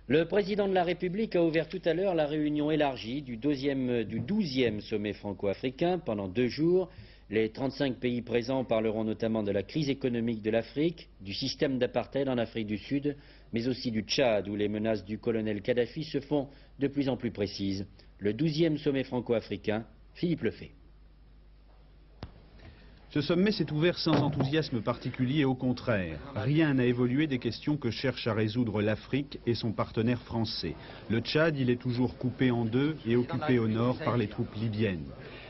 Le président de la République a ouvert tout à l'heure la réunion élargie du 12e sommet franco-africain pendant 2 jours. Les 35 pays présents parleront notamment de la crise économique de l'Afrique, du système d'apartheid en Afrique du Sud, mais aussi du Tchad où les menaces du colonel Kadhafi se font de plus en plus précises. Le 12e sommet franco-africain, Philippe Lefebvre. Ce sommet s'est ouvert sans enthousiasme particulier, au contraire. Rien n'a évolué des questions que cherche à résoudre l'Afrique et son partenaire français. Le Tchad, il est toujours coupé en deux et occupé au nord par les troupes libyennes.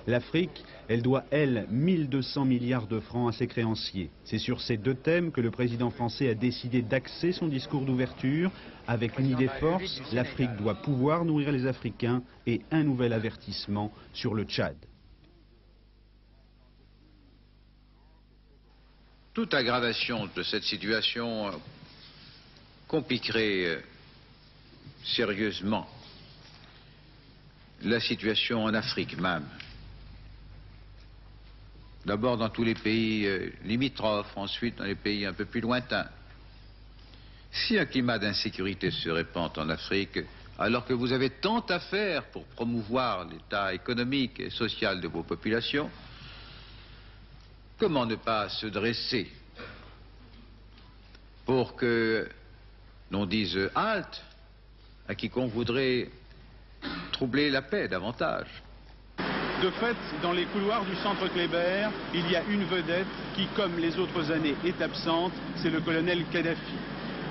L'Afrique, elle doit, elle, 1200 milliards de francs à ses créanciers. C'est sur ces 2 thèmes que le président français a décidé d'axer son discours d'ouverture. Avec une idée force, l'Afrique doit pouvoir nourrir les Africains et un nouvel avertissement sur le Tchad. Toute aggravation de cette situation compliquerait sérieusement la situation en Afrique même. D'abord dans tous les pays limitrophes, ensuite dans les pays un peu plus lointains. Si un climat d'insécurité se répand en Afrique, alors que vous avez tant à faire pour promouvoir l'état économique et social de vos populations, comment ne pas se dresser pour que l'on dise halte à quiconque voudrait troubler la paix davantage? De fait, dans les couloirs du centre Kléber, il y a une vedette qui, comme les autres années, est absente, c'est le colonel Kadhafi.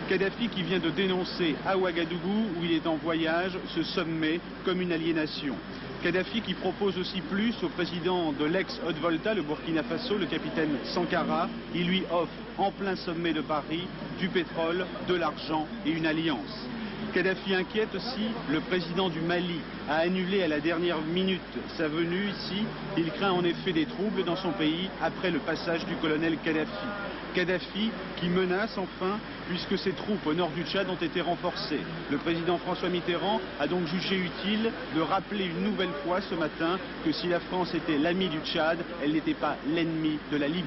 Kadhafi qui vient de dénoncer à Ouagadougou, où il est en voyage, ce sommet comme une aliénation. Kadhafi qui propose aussi plus au président de l'ex-Haute-Volta, le Burkina Faso, le capitaine Sankara. Il lui offre, en plein sommet de Paris, du pétrole, de l'argent et une alliance. Kadhafi inquiète aussi le président du Mali, a annulé à la dernière minute sa venue ici. Il craint en effet des troubles dans son pays après le passage du colonel Kadhafi. Kadhafi qui menace enfin puisque ses troupes au nord du Tchad ont été renforcées. Le président François Mitterrand a donc jugé utile de rappeler une nouvelle fois ce matin que si la France était l'amie du Tchad, elle n'était pas l'ennemi de la Libye.